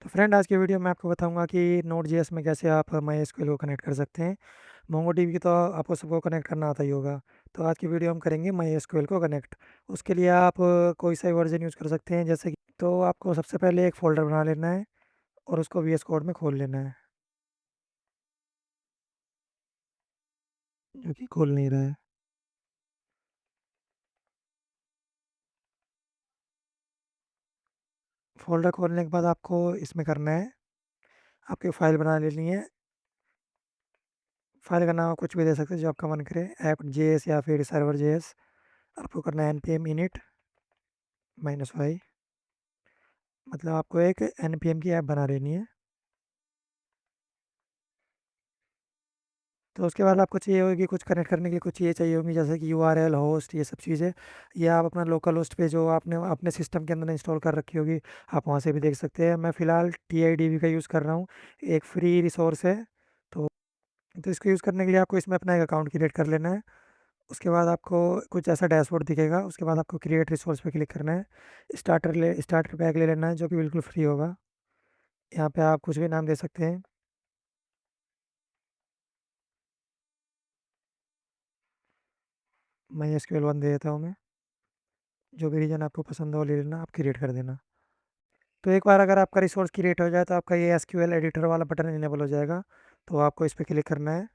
तो फ्रेंड, आज की वीडियो में आपको बताऊंगा कि नोड जेएस में कैसे आप माई एसक्यूएल को कनेक्ट कर सकते हैं। मोंगो डीबी की तो आपको सबको कनेक्ट करना आता ही होगा। तो आज की वीडियो हम करेंगे माई एसक्यूएल को कनेक्ट। उसके लिए आप कोई सा वर्जन यूज़ कर सकते हैं, जैसे कि तो आपको सबसे पहले एक फ़ोल्डर बना लेना है और उसको वीएस कोड में खोल लेना है, जो कि खोल नहीं रहा है। फ़ोल्डर खोलने के बाद आपको इसमें करना है, आपकी फ़ाइल बना लेनी है। फाइल का नाम आप कुछ भी दे सकते हैं जो आपका मन करे, ऐप जेएस या फिर सर्वर जेएस। आपको करना है npm init -y, मतलब आपको एक npm की ऐप बना लेनी है। तो उसके बाद आपको चाहिए होगी, कुछ कनेक्ट करने के लिए कुछ चीज़ें चाहिए होंगी, जैसे कि यूआरएल, होस्ट, ये सब चीज़ें। ये आप अपना लोकल होस्ट पे जो आपने अपने सिस्टम के अंदर इंस्टॉल कर रखी होगी, आप वहाँ से भी देख सकते हैं। मैं फ़िलहाल TIDB का यूज़ कर रहा हूँ, एक फ्री रिसोर्स है। तो तो इसको यूज़ करने के लिए आपको इसमें अपना एक अकाउंट क्रिएट कर लेना है। उसके बाद आपको कुछ ऐसा डैशबोर्ड दिखेगा, उसके बाद आपको क्रिएट रिसोर्स पे क्लिक करना है। स्टार्टर पैक ले लेना है, जो कि बिल्कुल फ्री होगा। यहाँ पे आप कुछ भी नाम दे सकते हैं। मैं SQL 1 दे देता हूँ मैं। जो भी रीजन आपको पसंद हो ले लेना, आप क्रिएट कर देना। तो एक बार अगर आपका रिसोर्स क्रिएट हो जाए तो आपका ये SQL एडिटर वाला बटन इनेबल हो जाएगा। तो आपको इस पर क्लिक करना है।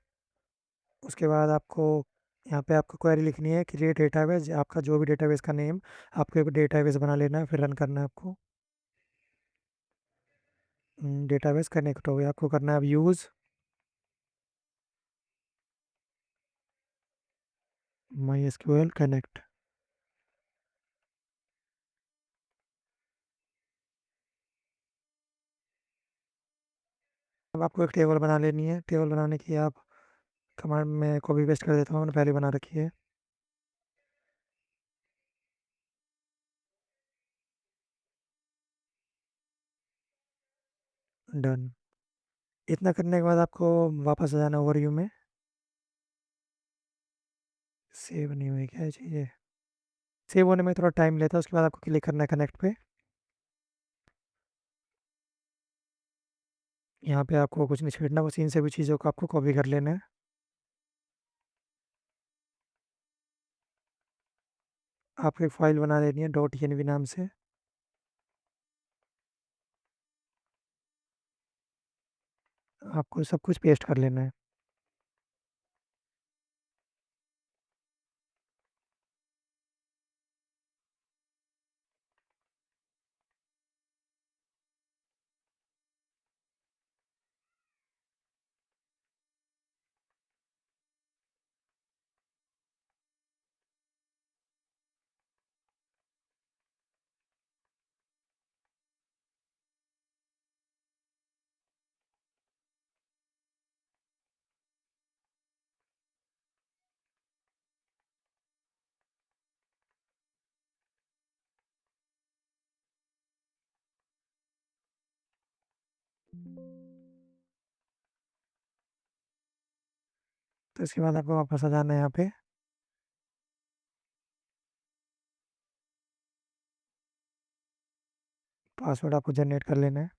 उसके बाद आपको यहाँ पे आपको क्वेरी लिखनी है, क्रिएट डेटाबेस। आपका जो भी डेटाबेस का नेम, आपको एक डेटाबेस बना लेना है, फिर रन करना है आपको। डेटाबेस कनेक्ट हो गया, आपको करना है अब यूज़ माई एसक्यूएल कनेक्ट। अब आपको एक टेबल बना लेनी है। टेबल बनाने की आप कमांड में कॉपी पेस्ट कर देता हूँ, मैंने पहले बना रखी है। डन। इतना करने के बाद आपको वापस आ जाना ओवरव्यू में। सेव नहीं हुई क्या ये चीज़ें? सेव होने में थोड़ा टाइम लेता है। उसके बाद आपको क्लिक करना है कनेक्ट पे। यहाँ पे आपको कुछ नहीं छेड़ना, बस इन सभी चीज़ों को आपको कॉपी कर लेना है। आपको एक फ़ाइल बना लेनी है .env नाम से। आपको सब कुछ पेस्ट कर लेना है। तो इसके बाद आपको वापस आ जाना है यहाँ पे। पासवर्ड आपको जनरेट कर लेना है।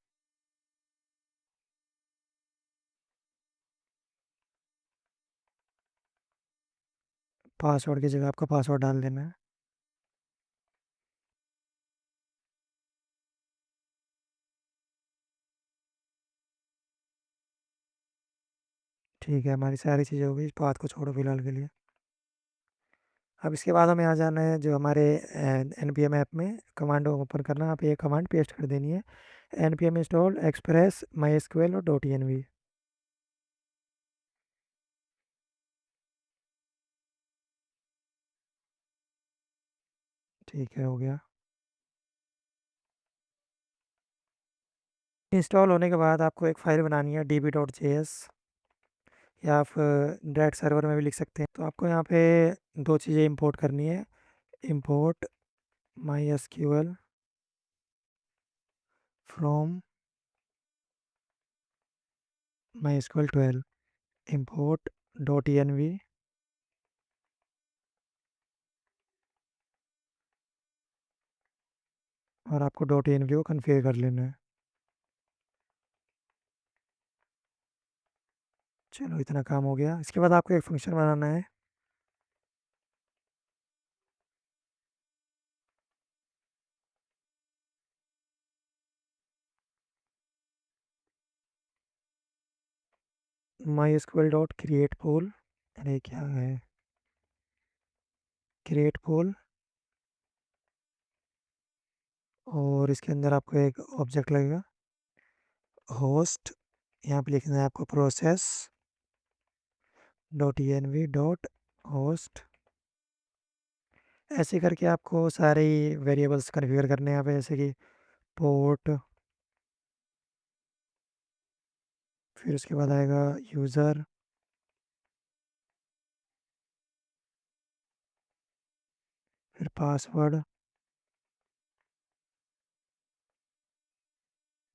पासवर्ड की जगह आपका पासवर्ड डाल देना है। ठीक है, हमारी सारी चीज़ें हो गई। इस बात को छोड़ो फिलहाल के लिए। अब इसके बाद हमें आ जाना है जो हमारे npm ऐप में कमांड ओपन करना है। आप ये कमांड पेस्ट कर देनी है, npm install express my SQL और .env। ठीक है, हो गया। इंस्टॉल होने के बाद आपको एक फ़ाइल बनानी है db.js, या आप डायरेक्ट सर्वर में भी लिख सकते हैं। तो आपको यहाँ पे दो चीज़ें इंपोर्ट करनी है। Import my SQL from my SQL 12, import .env, और आपको .env को कन्फिगर कर लेना है। चलो इतना काम हो गया। इसके बाद आपको एक फंक्शन बनाना है। माई एसक्यूएल डॉट क्रिएट पोल। अरे क्या है, क्रिएट पोल। और इसके अंदर आपको एक ऑब्जेक्ट लगेगा, होस्ट। यहाँ पे लिखना है आपको process dot env dot host. ऐसे करके आपको सारे वेरिएबल्स कन्फिगर करने हैं यहाँ पे, जैसे कि पोर्ट, फिर उसके बाद आएगा यूज़र, फिर पासवर्ड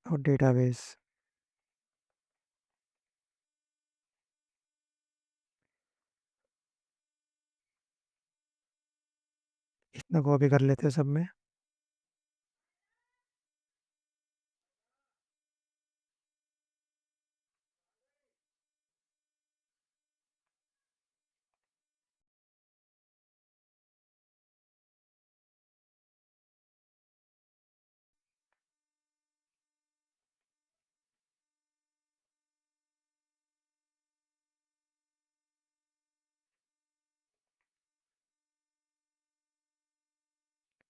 और डेटाबेस। इतना कॉपी कर लेते हैं सब में।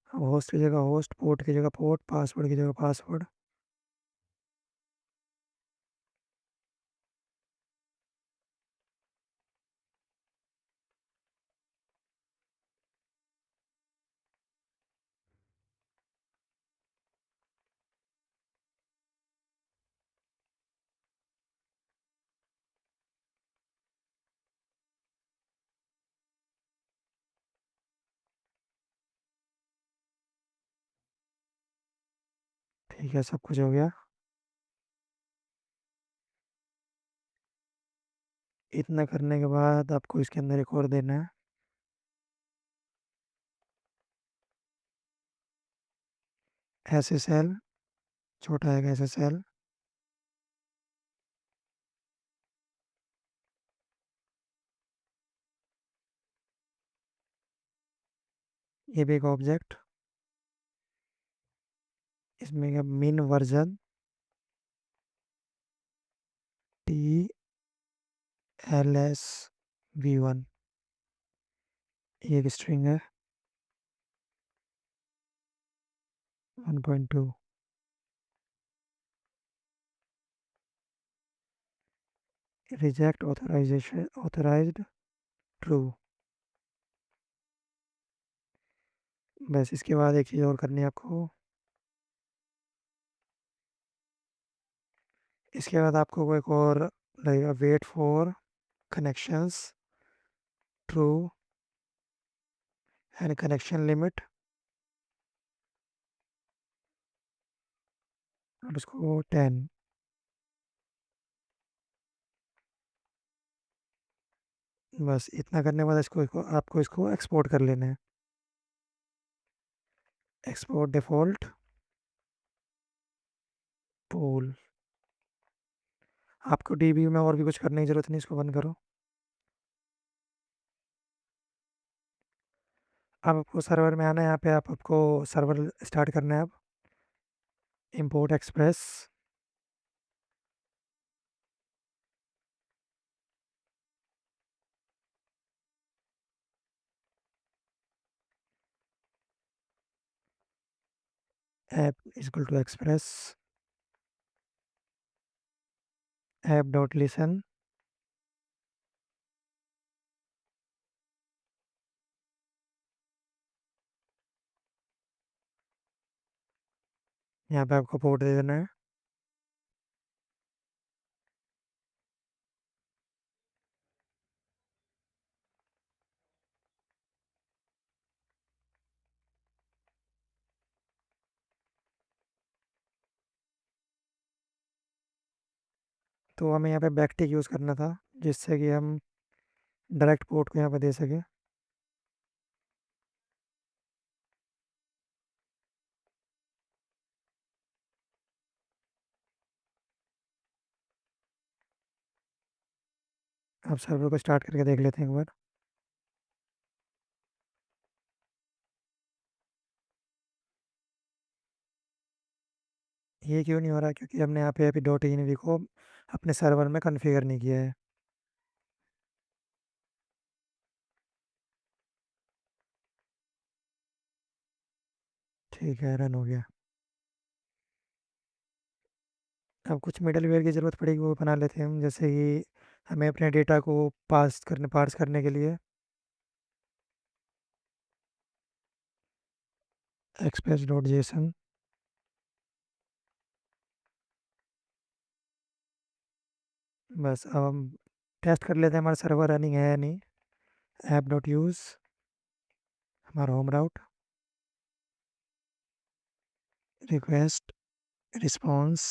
होस्ट की जगह होस्ट, पोर्ट की जगह पोर्ट, पासवर्ड की जगह पासवर्ड। ठीक है, सब कुछ हो गया। इतना करने के बाद आपको इसके अंदर एक और देना है, SSL। छोटा आएगा SSL। ये भी एक ऑब्जेक्ट। इसमें मिन वर्जन TLS v1, ये एक स्ट्रिंग है। 1.2। Reject authorization authorized true. बस इसके बाद एक चीज़ और करनी है आपको। इसके बाद आपको कोई एक और लगेगा, wait for connections true and connection limit, और उसको 10। बस इतना करने के बाद आपको इसको एक्सपोर्ट कर लेना है। एक्सपोर्ट डिफ़ॉल्ट पोल। आपको डीबी में और भी कुछ करने की ज़रूरत नहीं, इसको बंद करो। अब आपको सर्वर में आना है, यहाँ पे आपको सर्वर स्टार्ट करना है। अब import express, app equal to express, app dot listen. यहाँ पे आपको पोर्ट दे देना है। तो हमें यहाँ पे बैकटिक यूज़ करना था, जिससे कि हम डायरेक्ट पोर्ट को यहाँ पे दे सकें। आप सर्वर को स्टार्ट करके देख लेते हैं एक बार। ये क्यों नहीं हो रहा? क्योंकि हमने यहाँ पे अभी डॉट इनवी को अपने सर्वर में कॉन्फ़िगर नहीं किया है। ठीक है, रन हो गया। अब कुछ मिडलवेयर की ज़रूरत पड़ेगी, वो बना लेते हैं हम। जैसे कि हमें अपने डेटा को पार्स करने के लिए एक्सप्रेस डॉट जेसन। बस अब हम टेस्ट कर लेते हैं हमारा सर्वर रनिंग है या नहीं। ऐप डॉट यूज़, हमारा होम राउट, रिक्वेस्ट, रिस्पॉन्स।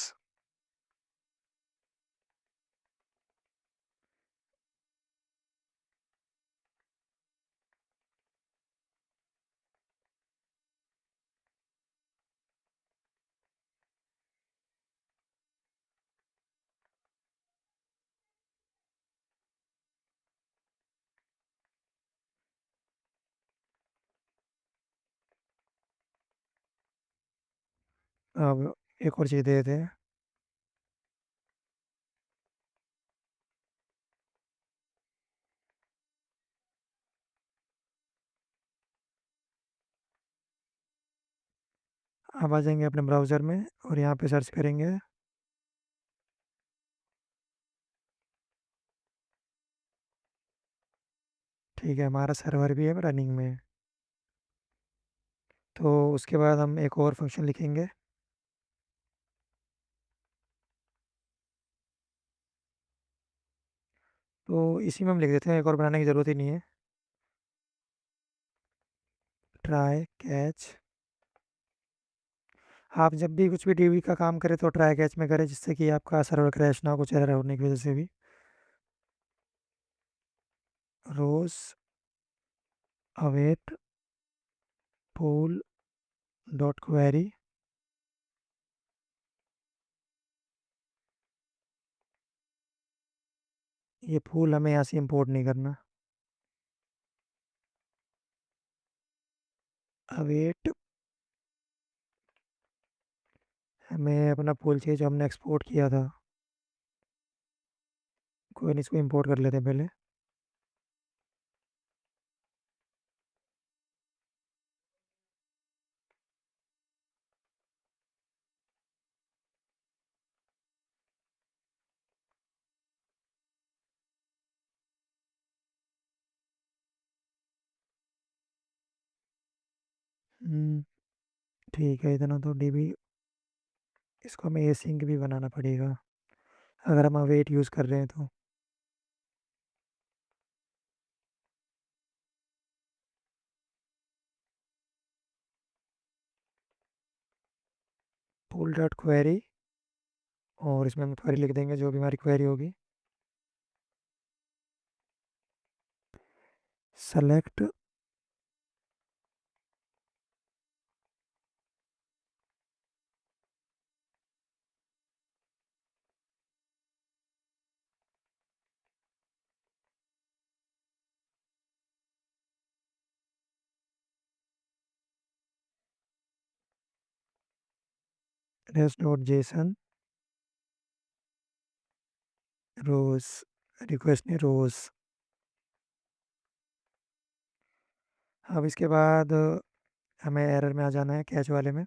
अब एक और चीज़ दे देते हैं। अब आ जाएंगे अपने ब्राउज़र में और यहाँ पे सर्च करेंगे। ठीक है, हमारा सर्वर भी है रनिंग में। तो उसके बाद हम एक और फंक्शन लिखेंगे। तो इसी में हम लिख देते हैं, एक और बनाने की ज़रूरत ही नहीं है। Try catch. आप जब भी कुछ भी डीबी का काम करें तो ट्राई कैच में करें, जिससे कि आपका सर्वर क्रैश ना हो कुछ एरर होने की वजह से भी। रोज अवेट पूल डॉट क्वेरी। ये पूल हमें यहाँ से इंपोर्ट नहीं करना। अवेट, हमें अपना पूल चाहिए जो हमने एक्सपोर्ट किया था। कोई नहीं, इसको इंपोर्ट कर लेते हैं पहले। हम्म, ठीक है, इतना तो डीबी। इसको हमें एसिंक भी बनाना पड़ेगा अगर हम अवेट यूज़ कर रहे हैं तो। पूल डॉट क्वेरी, और इसमें हम क्वेरी लिख देंगे जो भी हमारी क्वेरी होगी। सेलेक्ट रेस्ट डॉट जेसन रोज, रिक्वेस्ट नहीं रोज। अब इसके बाद हमें एरर में आ जाना है, कैच वाले में।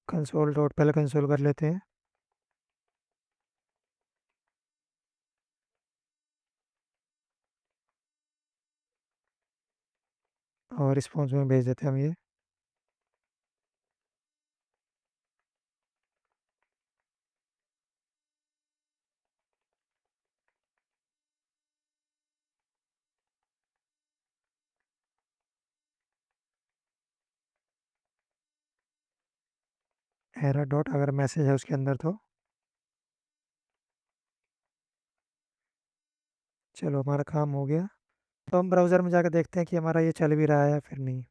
कंसोल डॉट, पहले कंसोल कर लेते हैं। और रिस्पॉन्स में भेज देते हैं हम ये। एरर डॉट, अगर मैसेज है उसके अंदर तो। चलो, हमारा काम हो गया। तो हम ब्राउज़र में जाकर देखते हैं कि हमारा ये चल भी रहा है या फिर नहीं।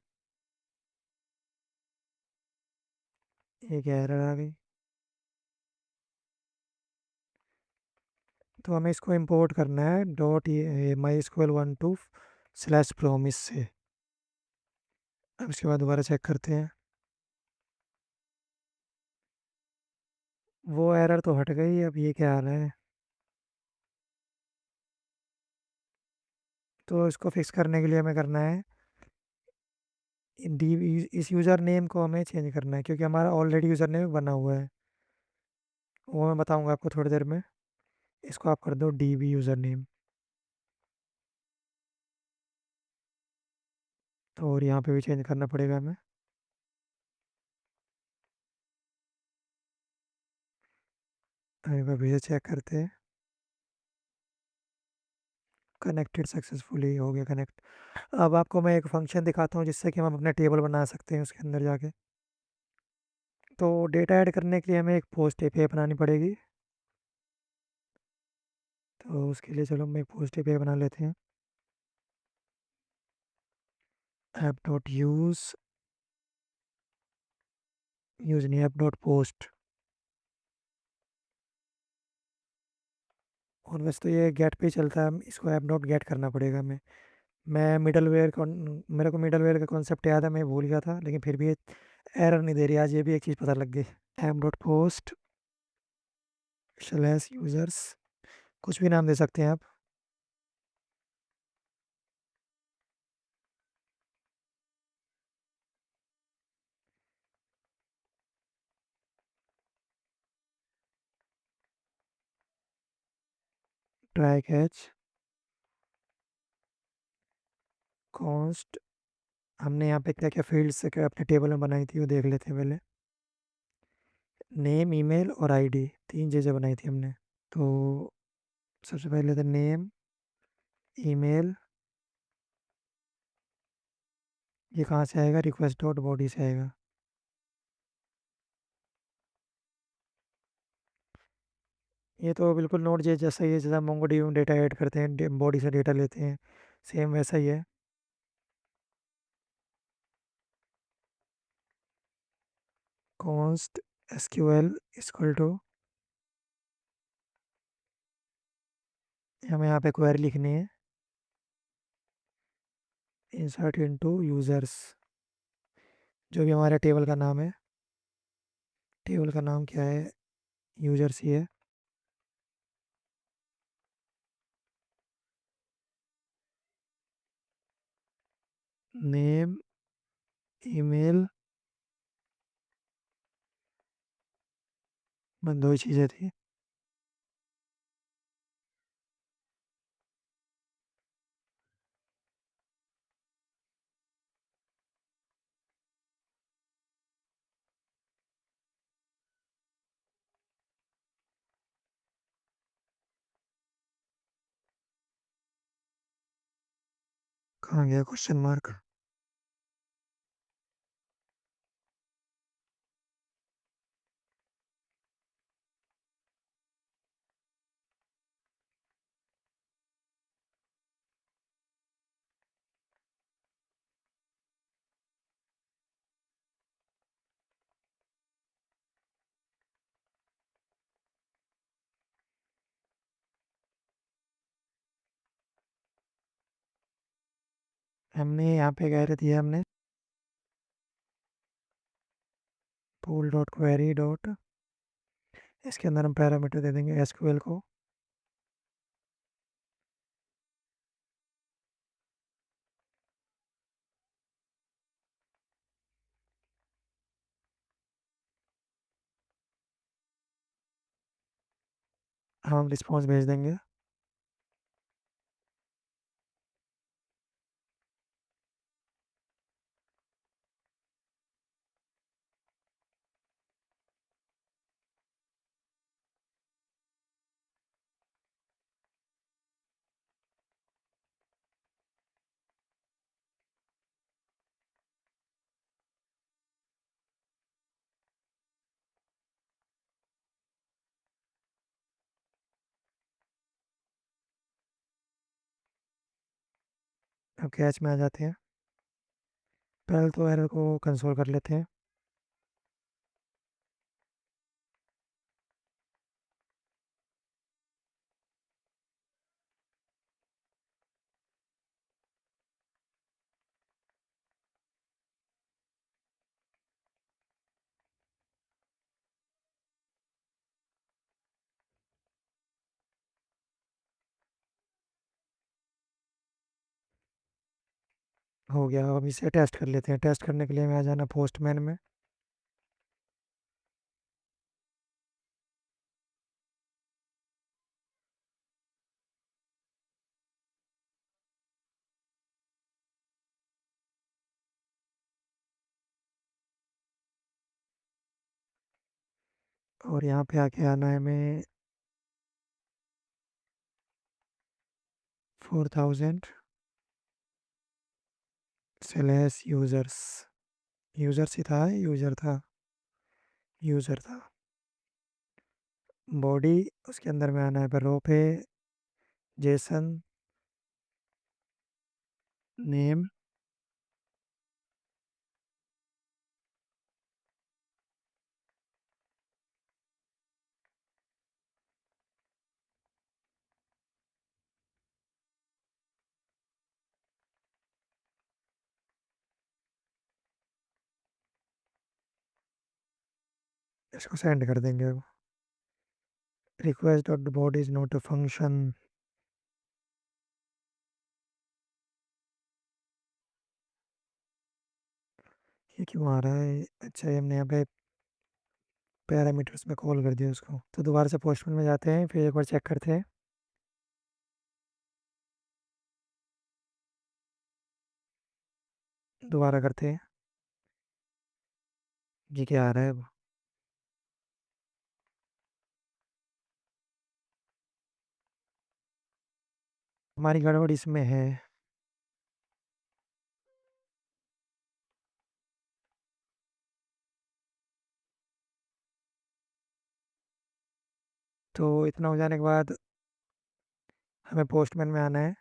एक एरर आ गई। तो हमें इसको इंपोर्ट करना है डॉट माई स्क्वेल 12 स्लैश प्रोमिस से। अब इसके बाद दोबारा चेक करते हैं। वो एरर तो हट गई, अब ये क्या आ रहा है? तो इसको फिक्स करने के लिए हमें करना है डी, इस यूज़र नेम को हमें चेंज करना है क्योंकि हमारा ऑलरेडी यूज़र नेम बना हुआ है। वो मैं बताऊंगा आपको थोड़ी देर में। इसको आप कर दो डी बी यूज़र नेम। तो और यहाँ पे भी चेंज करना पड़ेगा हमें। एक बार फिर से चेक करते हैं। कनेक्टेड सक्सेसफुली हो गया कनेक्ट। अब आपको मैं एक फंक्शन दिखाता हूँ जिससे कि हम अपना टेबल बना सकते हैं उसके अंदर जाके। तो डेटा ऐड करने के लिए हमें एक पोस्ट एपीआई बनानी पड़ेगी। तो उसके लिए चलो हम एक पोस्ट एपीआई बना लेते हैं। ऐप डॉट यूज़ नहीं, ऐप डॉट पोस्ट। और वैसे तो ये गेट पे ही चलता है, इसको ऐप डॉट गेट करना पड़ेगा हमें। मैं मेरे को मिडल वेयर का कॉन्सेप्ट याद है, मैं भूल गया था, लेकिन फिर भी ये एरर नहीं दे रही आज, ये भी एक चीज़ पता लग गई। App dot post slash users, कुछ भी नाम दे सकते हैं आप। Try catch const. हमने यहाँ पे क्या क्या फील्ड्स से क्या अपने टेबल में बनाई थी वो देख लेते हैं पहले। नेम, ईमेल और आईडी, तीन चीज़ें बनाई थी हमने। तो सबसे पहले तो नेम, ईमेल, ये कहाँ से आएगा? रिक्वेस्ट डॉट बॉडी से आएगा। ये तो बिल्कुल नोट जे जैसा ही है, जैसा मोंगोडीबी में डेटा ऐड करते हैं, बॉडी से डेटा लेते हैं, सेम वैसा ही है। कॉन्स्ट एसक्यूएल इक्वल टू, हमें यहाँ पे क्वेरी लिखनी है, इंसर्ट इनटू यूजर्स, जो भी हमारे टेबल का नाम है। टेबल का नाम क्या है? यूजर्स ही है। नेम, ईमेल, बस दो ही चीज़ें थी। कहाँ गया क्वेश्चन मार्क? हमने यहाँ पे कह रहे दिया हमने पूल डॉट क्वेरी डॉट, इसके अंदर हम पैरामीटर दे देंगे एसक्यूएल को। हम रिस्पॉन्स भेज देंगे। अब कैच में आ जाते हैं। पहले तो एरर को कंसोल कर लेते हैं। हो गया, अब इसे टेस्ट कर लेते हैं। टेस्ट करने के लिए हमें आ जाना पोस्टमैन में। और यहाँ पे आके आना है हमें 4000 स्लैश यूज़र्स। यूज़र्स ही था, यूज़र था, यूज़र था। बॉडी, उसके अंदर में आना है पर रो पे जेसन नेम। इसको सेंड कर देंगे अब। Request dot body is not a function. ये क्यों आ रहा है? अच्छा, ये हमने यहाँ पे पैरामीटर्स में कॉल कर दिया उसको। तो दोबारा से पोस्टमैन में जाते हैं, फिर एक बार चेक करते हैं। दोबारा करते हैं। ये क्या आ रहा है अब? हमारी गड़बड़ इसमें है। तो इतना हो जाने के बाद हमें पोस्टमैन में आना है।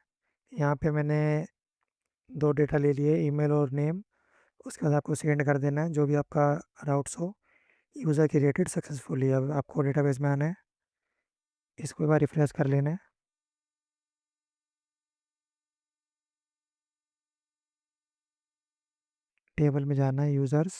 यहाँ पे मैंने दो डेटा ले लिए, ईमेल और नेम। उसके बाद आपको सेंड कर देना है जो भी आपका राउट्स हो। User created successfully. अब आपको डेटाबेस में आना है, इसको एक बार रिफ्रेश कर लेना है। टेबल में जाना है, यूज़र्स।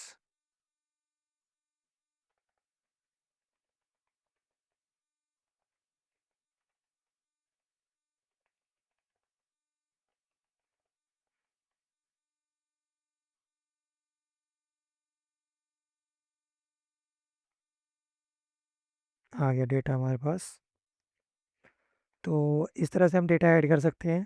आ गया डेटा हमारे पास। तो इस तरह से हम डेटा ऐड कर सकते हैं।